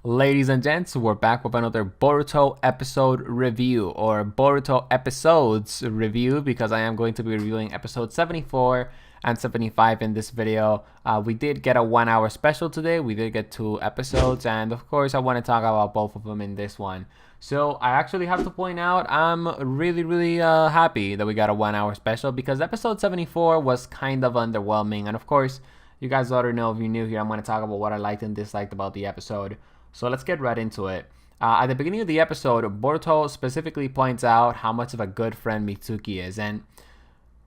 Ladies and gents, we're back with another Boruto episode review, or Boruto episodes review, because I am going to be reviewing episode 74 and 75 in this video. We did get a 1 hour special today. We did get 2 episodes, and of course I want to talk about both of them in this one. So I actually have to point out I'm really happy that we got a 1 hour special, because episode 74 was kind of underwhelming. And of course, you guys already know, if you're new here, I'm going to talk about what I liked and disliked about the episode. So let's get right into it. At the beginning of the episode, Boruto specifically points out how much of a good friend Mitsuki is. And,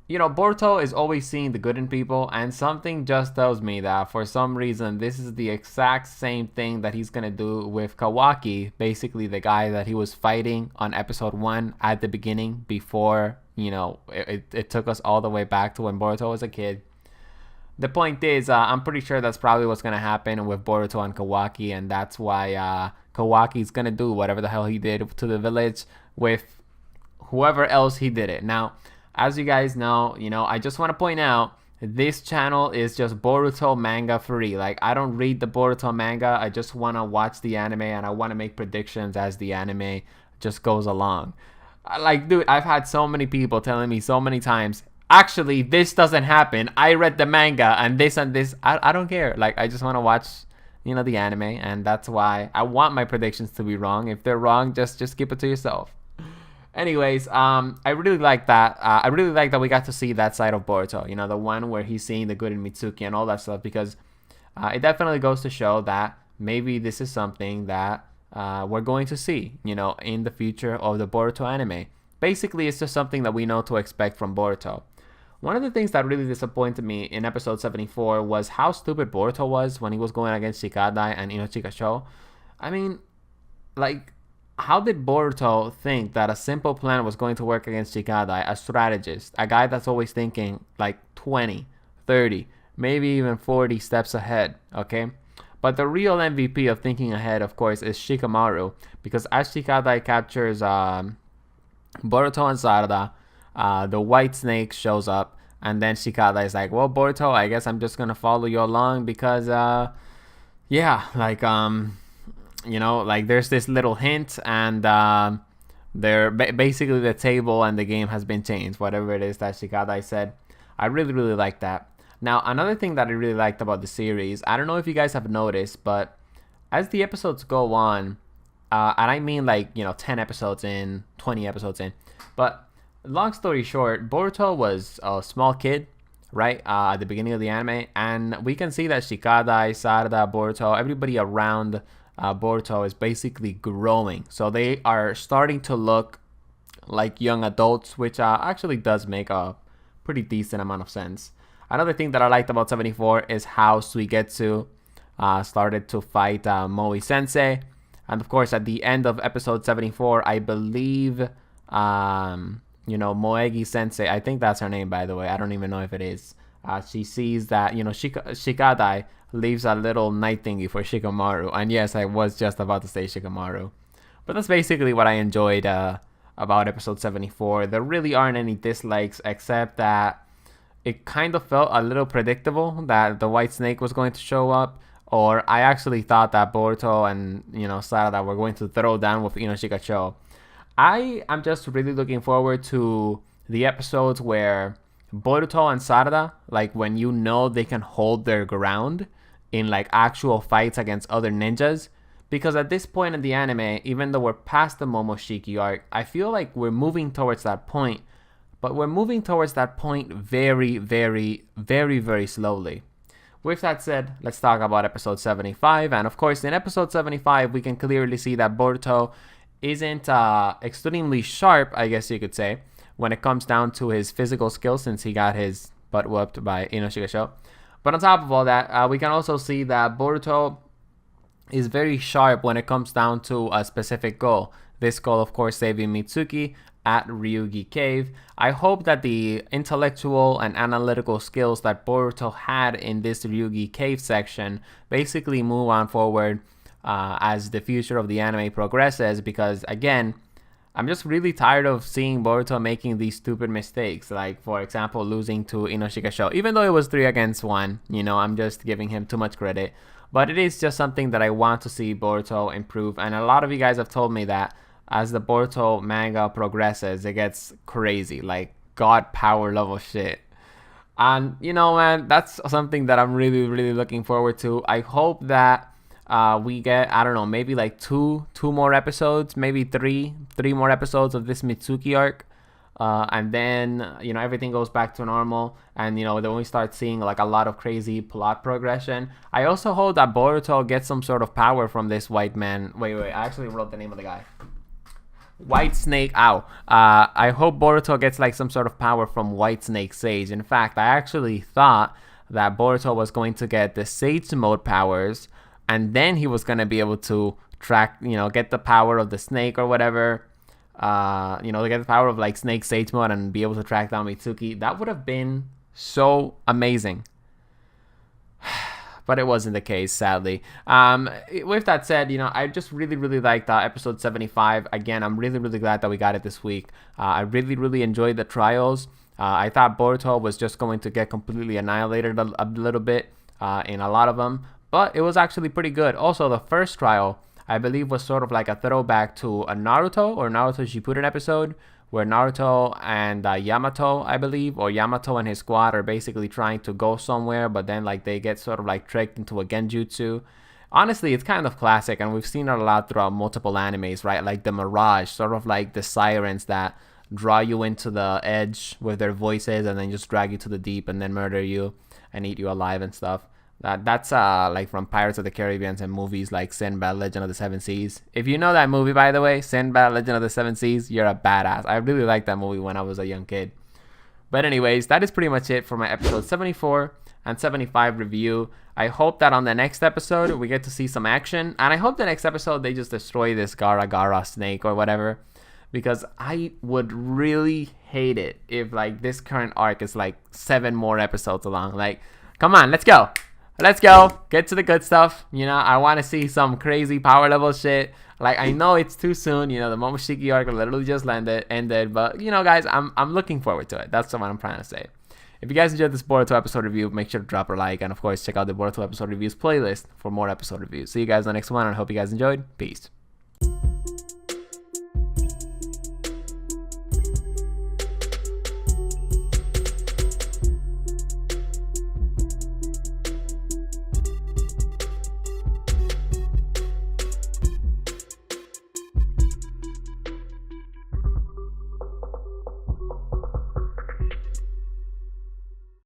you know, Boruto is always seeing the good in people, and something just tells me that for some reason this is the exact same thing that he's going to do with Kawaki, basically the guy that he was fighting on episode 1 at the beginning before, you know, it took us all the way back to when Boruto was a kid. The point is, I'm pretty sure that's probably what's going to happen with Boruto and Kawaki, and that's why Kawaki's going to do whatever the hell he did to the village with whoever else he did it. Now, as you guys know, I just want to point out, this channel is just Boruto manga free. Like, I don't read the Boruto manga, I just want to watch the anime, and I want to make predictions as the anime just goes along. Like, dude, I've had so many people telling me so many times, actually, this doesn't happen. I read the manga and this and this. I don't care. Like, I just want to watch, the anime, and that's why I want my predictions to be wrong. If they're wrong, just keep it to yourself. Anyways, I really like that. I really like that we got to see that side of Boruto. The one where he's seeing the good in Mitsuki and all that stuff, because it definitely goes to show that maybe this is something that we're going to see, in the future of the Boruto anime. Basically, it's just something that we know to expect from Boruto. One of the things that really disappointed me in episode 74 was how stupid Boruto was when he was going against Shikadai and Inochikasho. I mean, like, how did Boruto think that a simple plan was going to work against Shikadai, a strategist, a guy that's always thinking like 20, 30, maybe even 40 steps ahead, okay? But the real MVP of thinking ahead, of course, is Shikamaru, because as Shikadai captures Boruto and Sarada, the white snake shows up, and then Shikadai is like, well, Boruto, I guess I'm just gonna follow you along, because there's this little hint, and they're basically the table and the game has been changed, whatever it is that Shikadai said. I really like that. Now, another thing that I really liked about the series, I don't know if you guys have noticed, but as the episodes go on, and I mean, like, 10 episodes in, 20 episodes in, but long story short, Boruto was a small kid, right, at the beginning of the anime, and we can see that Shikadai, Sarada, Boruto, everybody around Boruto is basically growing. So they are starting to look like young adults, which actually does make a pretty decent amount of sense. Another thing that I liked about 74 is how Suigetsu started to fight Moe Sensei. And of course, at the end of episode 74, I believe Moegi Sensei, I think that's her name, by the way, I don't even know if it is, she sees that, Shikadai leaves a little night thingy for Shikamaru, and yes, I was just about to say Shikamaru. But that's basically what I enjoyed about episode 74. There really aren't any dislikes, except that it kind of felt a little predictable that the white snake was going to show up, or I actually thought that Boruto and, Sarada were going to throw down with Inochikasho. I am just really looking forward to the episodes where Boruto and Sarada, like, when they can hold their ground in, like, actual fights against other ninjas. Because at this point in the anime, even though we're past the Momoshiki arc, I feel like we're moving towards that point. But we're moving towards that point very slowly. With that said, let's talk about episode 75. And of course, in episode 75, we can clearly see that Boruto isn't extremely sharp, I guess you could say, when it comes down to his physical skills, since he got his butt whooped by Inochikasho. But on top of all that, we can also see that Boruto is very sharp when it comes down to a specific goal. This goal, of course, saving Mitsuki at Ryugi Cave. I hope that the intellectual and analytical skills that Boruto had in this Ryugi Cave section basically move on forward as the future of the anime progresses, because again, I'm just really tired of seeing Boruto making these stupid mistakes, like, for example, losing to Inochikasho, even though it was 3 against 1, I'm just giving him too much credit. But it is just something that I want to see Boruto improve. And a lot of you guys have told me that as the Boruto manga progresses, it gets crazy, like god power level shit. And you know, man, that's something that I'm really, really looking forward to. I hope that we get, I don't know, maybe like two more episodes, maybe three more episodes of this Mitsuki arc. And then, you know, everything goes back to normal, and, you know, then we start seeing like a lot of crazy plot progression. I also hope that Boruto gets some sort of power from this white man. Wait, I actually wrote the name of the guy. White Snake, ow. I hope Boruto gets like some sort of power from White Snake Sage. In fact, I actually thought that Boruto was going to get the Sage mode powers, and then he was going to be able to track, you know, get the power of the snake or whatever. You know, to get the power of like Snake Sage mode and be able to track down Mitsuki. That would have been so amazing. But it wasn't the case, sadly. With that said, you know, I just really, really liked episode 75. Again, I'm really, really glad that we got it this week. I really, really enjoyed the trials. I thought Boruto was just going to get completely annihilated a little bit in a lot of them. But it was actually pretty good. Also, the first trial, I believe, was sort of like a throwback to a Naruto or Naruto Shippuden episode where Naruto and Yamato, I believe, or Yamato and his squad are basically trying to go somewhere, but then like they get sort of like tricked into a genjutsu. Honestly, it's kind of classic, and we've seen it a lot throughout multiple animes, right? Like the Mirage, sort of like the sirens that draw you into the edge with their voices and then just drag you to the deep and then murder you and eat you alive and stuff. That's like from Pirates of the Caribbean and movies like Sinbad, Legend of the Seven Seas. If you know that movie, by the way, Sinbad, Legend of the Seven Seas, you're a badass. I really liked that movie when I was a young kid. But anyways, that is pretty much it for my episode 74 and 75 review. I hope that on the next episode we get to see some action, and I hope the next episode they just destroy this Gara snake or whatever, because I would really hate it if like this current arc is like 7 more episodes long. Like, come on, let's go. Let's go. Get to the good stuff. You know, I want to see some crazy power level shit. Like, I know it's too soon. You know, the Momoshiki arc literally just ended. But, you know, guys, I'm looking forward to it. That's what I'm trying to say. If you guys enjoyed this Boruto episode review, make sure to drop a like. And, of course, check out the Boruto episode reviews playlist for more episode reviews. See you guys in the next one. And I hope you guys enjoyed. Peace.